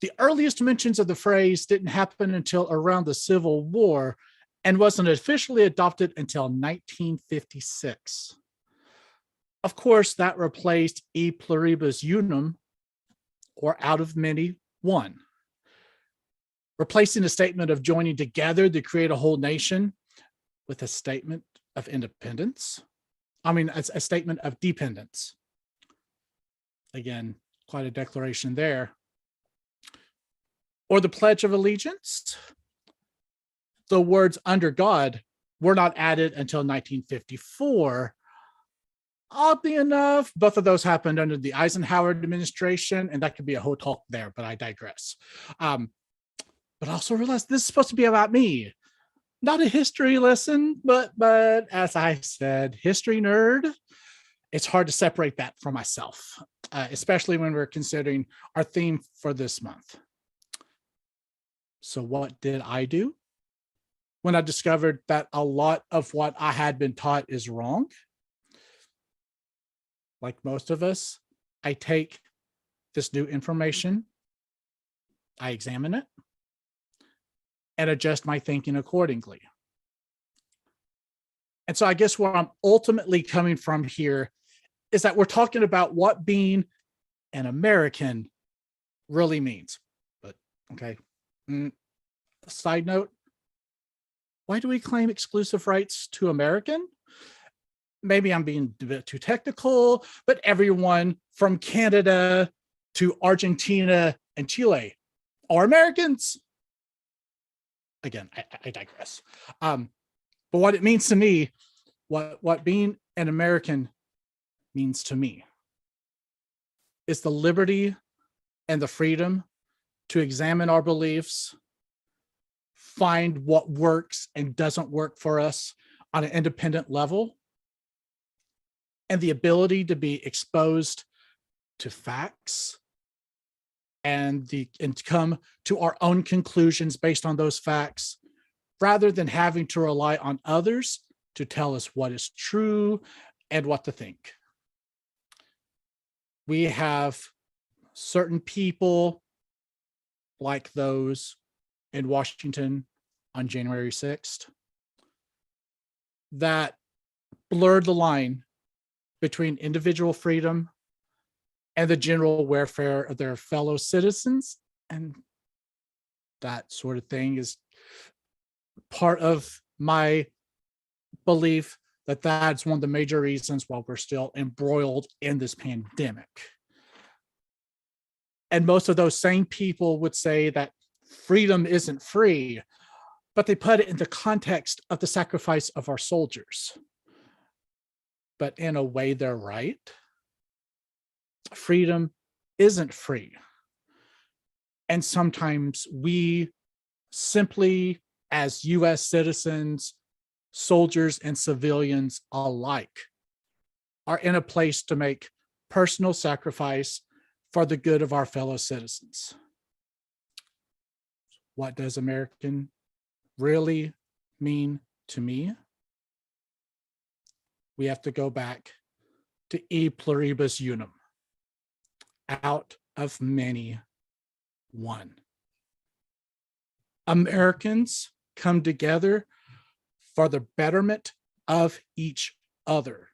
S9: The earliest mentions of the phrase didn't happen until around the Civil War and wasn't officially adopted until 1956. Of course, that replaced e pluribus unum, or out of many, one, replacing a statement of joining together to create a whole nation with a statement of independence. A statement of dependence. Again, quite a declaration there. Or the Pledge of Allegiance. The words under God were not added until 1954. Oddly enough, both of those happened under the Eisenhower administration, and that could be a whole talk there, but I digress. But also realize this is supposed to be about me, not a history lesson, but as I said, history nerd, it's hard to separate that from myself, especially when we're considering our theme for this month. So what did I do when I discovered that a lot of what I had been taught is wrong? Like most of us, I take this new information, I examine it, and adjust my thinking accordingly. And so I guess where I'm ultimately coming from here is that we're talking about what being an American really means. But okay. Side note, why do we claim exclusive rights to American? Maybe I'm being a bit too technical, but everyone from Canada to Argentina and Chile are Americans. Again, I digress. But what it means to me, what being an American means to me is the liberty and the freedom to examine our beliefs, find what works and doesn't work for us on an independent level, and the ability to be exposed to facts and come to our own conclusions based on those facts, rather than having to rely on others to tell us what is true and what to think. We have certain people like those in Washington on January 6th that blurred the line between individual freedom and the general welfare of their fellow citizens. And that sort of thing is part of my belief that that's one of the major reasons why we're still embroiled in this pandemic. And most of those same people would say that freedom isn't free, but they put it in the context of the sacrifice of our soldiers. But in a way, they're right. Freedom isn't free. And sometimes we simply, as US citizens, soldiers and civilians alike, are in a place to make personal sacrifice for the good of our fellow citizens. What does American really mean to me? We have to go back to e pluribus unum, out of many, one. Americans come together for the betterment of each other.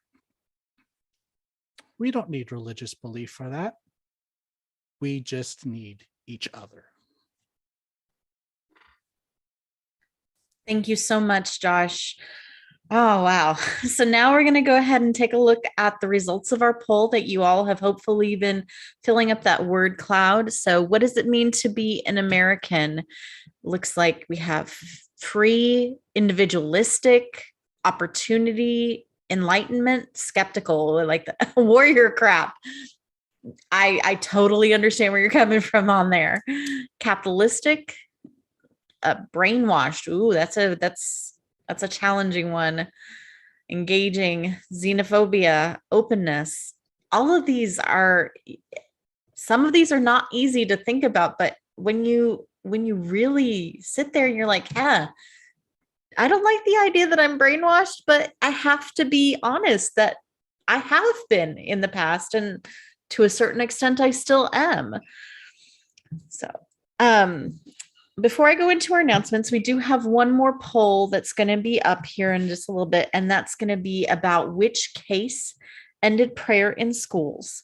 S9: We don't need religious belief for that. We just need each other.
S4: Thank you so much, Josh. Oh, wow. So now we're going to go ahead and take a look at the results of our poll that you all have hopefully been filling up that word cloud. So what does it mean to be an American? Looks like we have free, individualistic, opportunity, enlightenment, skeptical, like the warrior crap. I totally understand where you're coming from on there. Capitalistic, brainwashed. Ooh, that's a challenging one. Engaging, xenophobia, openness. All of these are, some of these are not easy to think about, but when you really sit there and you're like, yeah, I don't like the idea that I'm brainwashed, but I have to be honest that I have been in the past, and to a certain extent, I still am. So, before I go into our announcements, we do have one more poll that's going to be up here in just a little bit, and that's going to be about which case ended prayer in schools.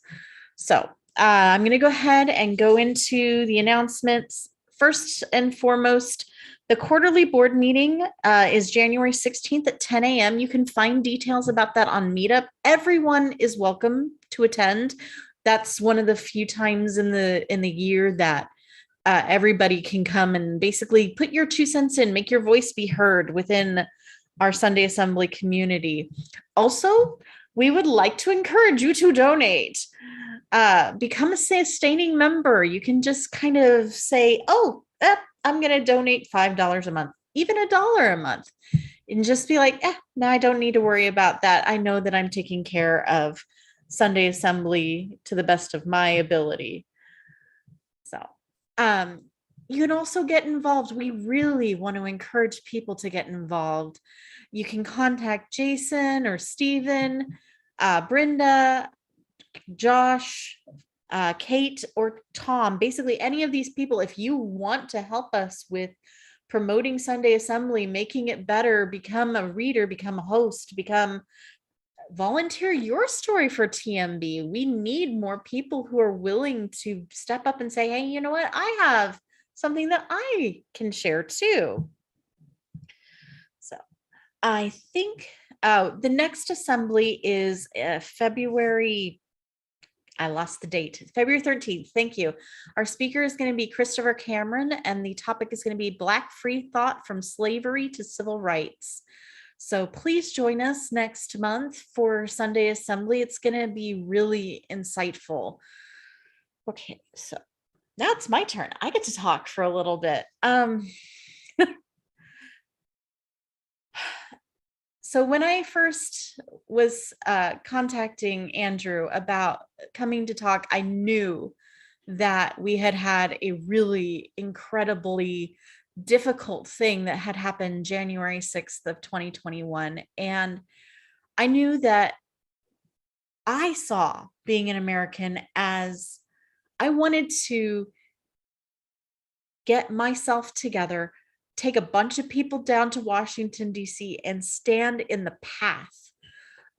S4: So I'm going to go ahead and go into the announcements. First and foremost, the quarterly board meeting is January 16th at 10 a.m. You can find details about that on Meetup. Everyone is welcome to attend. That's one of the few times in the year that everybody can come and basically put your 2 cents in, make your voice be heard within our Sunday Assembly community. Also, we would like to encourage you to donate. Become a sustaining member. You can just kind of say, oh, I'm going to donate $5 a month, even $1 a month, and just be like, no, I don't need to worry about that. I know that I'm taking care of Sunday Assembly to the best of my ability. So, you can also get involved. We really want to encourage people to get involved. You can contact Jason or Stephen, Brenda, Josh, Kate, or Tom. Basically, any of these people, if you want to help us with promoting Sunday Assembly, making it better, become a reader, become a host, volunteer your story for TMB. We need more people who are willing to step up and say, hey, you know what? I have something that I can share too. So I think the next assembly is February. I lost the date. February 13th. Thank you. Our speaker is going to be Christopher Cameron, and the topic is going to be Black Free Thought from Slavery to Civil Rights. So please join us next month for Sunday Assembly. It's going to be really insightful. Okay, so now it's my turn. I get to talk for a little bit. So when I first was contacting Andrew about coming to talk, I knew that we had had a really incredibly difficult thing that had happened January 6th of 2021. And I knew that I saw being an American as I wanted to get myself together, take a bunch of people down to Washington, D.C., and stand in the path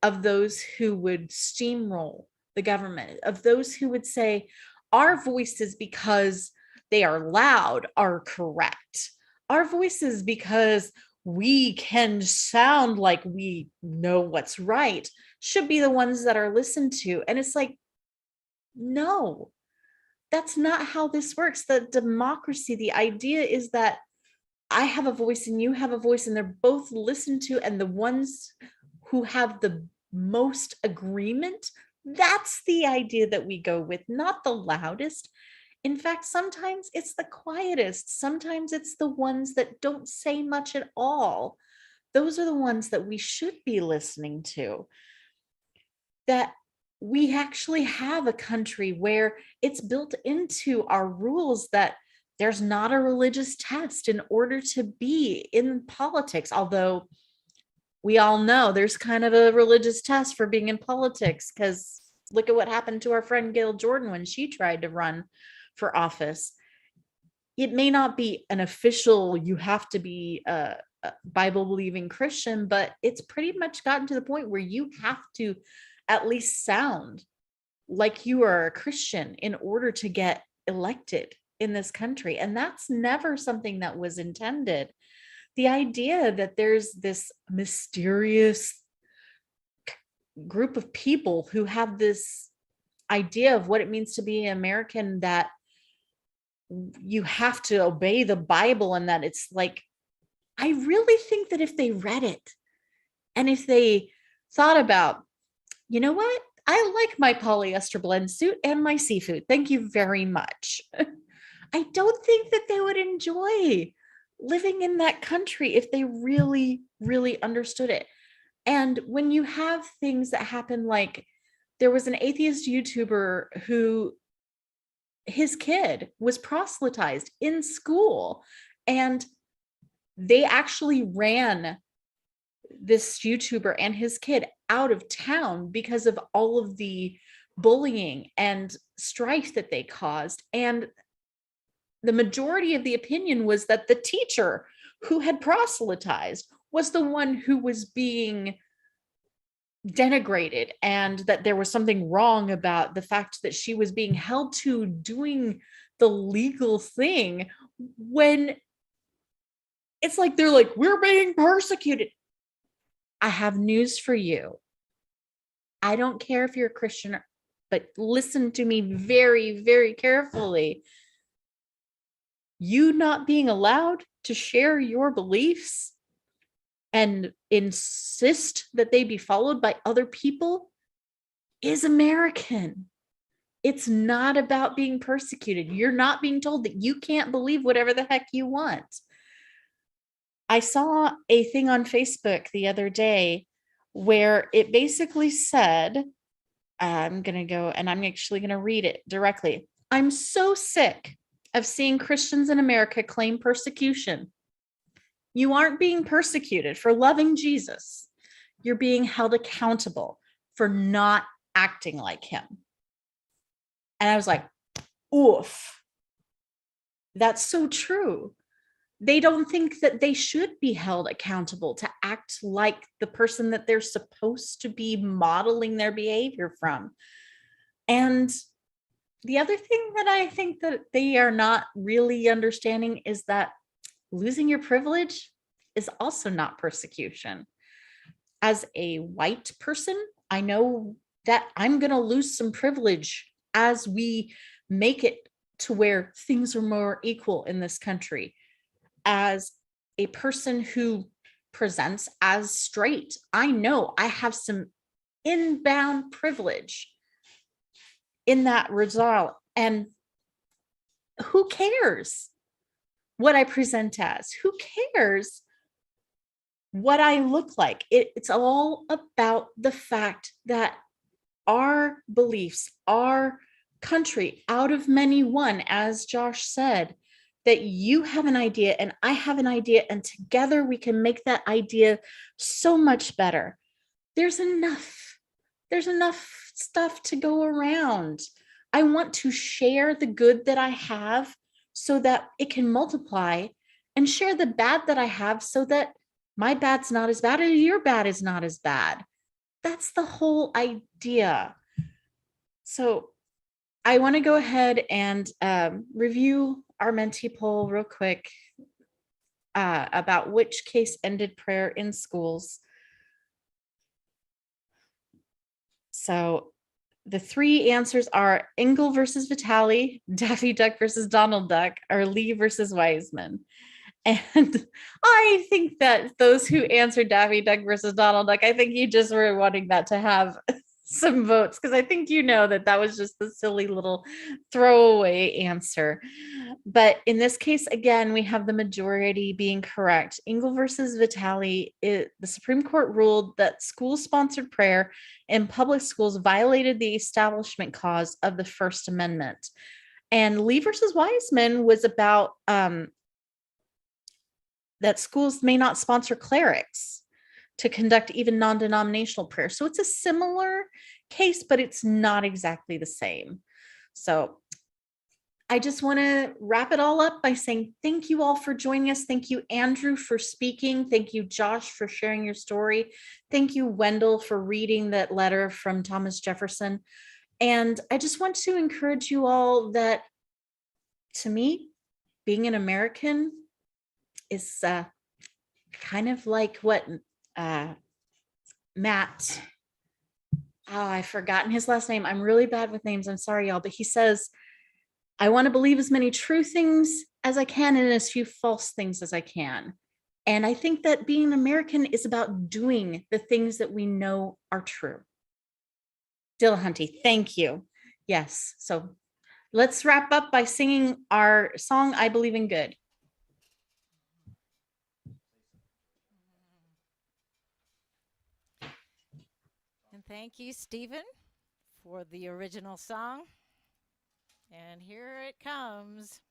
S4: of those who would steamroll the government, of those who would say, our voices, because they are loud, are correct. Our voices, because we can sound like we know what's right, should be the ones that are listened to. And it's like, no, that's not how this works. The democracy, the idea is that I have a voice and you have a voice, and they're both listened to, and the ones who have the most agreement, that's the idea that we go with, not the loudest. In fact, sometimes it's the quietest. Sometimes it's the ones that don't say much at all. Those are the ones that we should be listening to. That we actually have a country where it's built into our rules that there's not a religious test in order to be in politics, although we all know there's kind of a religious test for being in politics, because look at what happened to our friend Gail Jordan when she tried to run for office. It may not be an official, you have to be a Bible believing Christian, but it's pretty much gotten to the point where you have to at least sound like you are a Christian in order to get elected in this country. And that's never something that was intended. The idea that there's this mysterious group of people who have this idea of what it means to be an American, that you have to obey the Bible, and that it's like, I really think that if they read it and if they thought about, you know what, I like my polyester blend suit and my seafood, thank you very much. I don't think that they would enjoy living in that country if they really, really understood it. And when you have things that happen, like there was an atheist YouTuber who his kid was proselytized in school, and they actually ran this YouTuber and his kid out of town because of all of the bullying and strife that they caused. And the majority of the opinion was that the teacher who had proselytized was the one who was being denigrated, and that there was something wrong about the fact that she was being held to doing the legal thing, when it's like they're like, we're being persecuted. I have news for you. I don't care if you're a Christian, but listen to me very, very carefully. You not being allowed to share your beliefs and insist that they be followed by other people is American. It's not about being persecuted. You're not being told that you can't believe whatever the heck you want. I saw a thing on Facebook the other day where it basically said, I'm going to go and I'm actually going to read it directly. I'm so sick of seeing Christians in America claim persecution. You aren't being persecuted for loving Jesus. You're being held accountable for not acting like him. And I was like, oof, that's so true. They don't think that they should be held accountable to act like the person that they're supposed to be modeling their behavior from. And the other thing that I think that they are not really understanding is that losing your privilege is also not persecution. As a white person, I know that I'm going to lose some privilege as we make it to where things are more equal in this country. As a person who presents as straight, I know I have some inbound privilege in that result. And who cares what I present as? Who cares what I look like? It's all about the fact that our beliefs, our country, out of many one, as Josh said, that you have an idea and I have an idea, and together we can make that idea so much better. There's enough stuff to go around. I want to share the good that I have so that it can multiply, and share the bad that I have so that my bad's not as bad or your bad is not as bad. That's the whole idea. So I want to go ahead and review our mentee poll real quick about which case ended prayer in schools. So the three answers are Engel versus Vitale, Daffy Duck versus Donald Duck, or Lee versus Wiseman. And I think that those who answered Daffy Duck versus Donald Duck, I think you just were wanting that to have some votes, because I think you know that that was just the silly little throwaway answer. But in this case, again, we have the majority being correct. Engel versus Vitale, the Supreme Court ruled that school-sponsored prayer in public schools violated the Establishment Clause of the First Amendment. And Lee versus Wiseman was about that schools may not sponsor clerics to conduct even non-denominational prayer. So it's a similar case, but it's not exactly the same. So I just want to wrap it all up by saying thank you all for joining us. Thank you, Andrew, for speaking. Thank you, Josh, for sharing your story. Thank you, Wendell, for reading that letter from Thomas Jefferson. And I just want to encourage you all that, to me, being an American is kind of like what Matt, I've forgotten his last name. I'm really bad with names. I'm sorry, y'all, but he says, I want to believe as many true things as I can and as few false things as I can. And I think that being an American is about doing the things that we know are true. Dillahunty, thank you. Yes, so let's wrap up by singing our song, I Believe in Good.
S10: And thank you, Stephen, for the original song. And here it comes.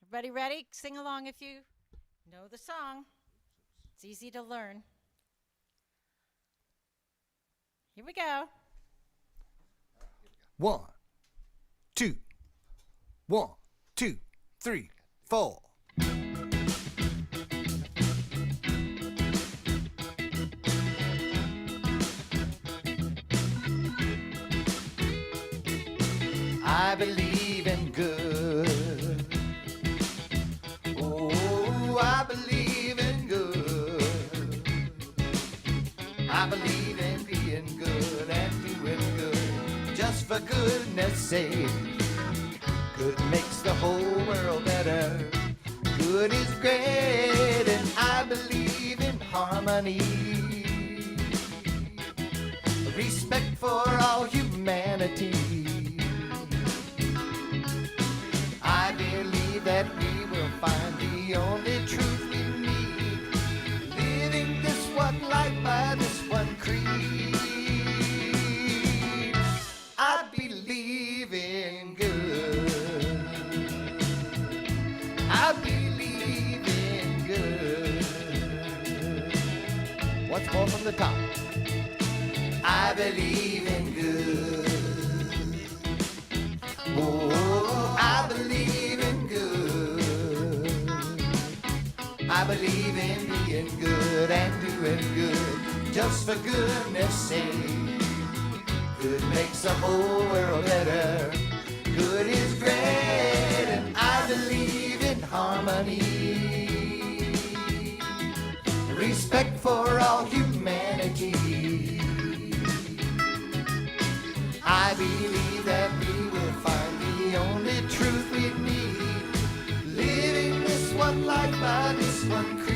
S10: Everybody ready? Sing along if you know the song. It's easy to learn. Here we go.
S8: 1, 2, 1, 2, 3, 4. I believe in good. Oh, I believe in good. I believe in being good and doing good just for goodness sake. Good makes the whole world better. Good is great, and I believe in harmony. Respect for all humanity. I believe that we will find the only truth we need, living this one life by this one creed. I believe in good. I believe in good. Once more from the top. I believe in good. Oh, I believe in good. I believe in being good and doing good just for goodness sake. Good makes the whole world better. Good is great, and I believe in harmony. Respect for all humanity. I believe that we will find the only truth we need, living this one life by this one creed.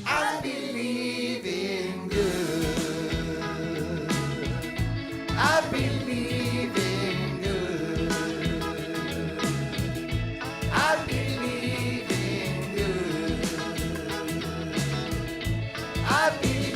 S8: I believe in good. I believe in good. I believe in good. I believe.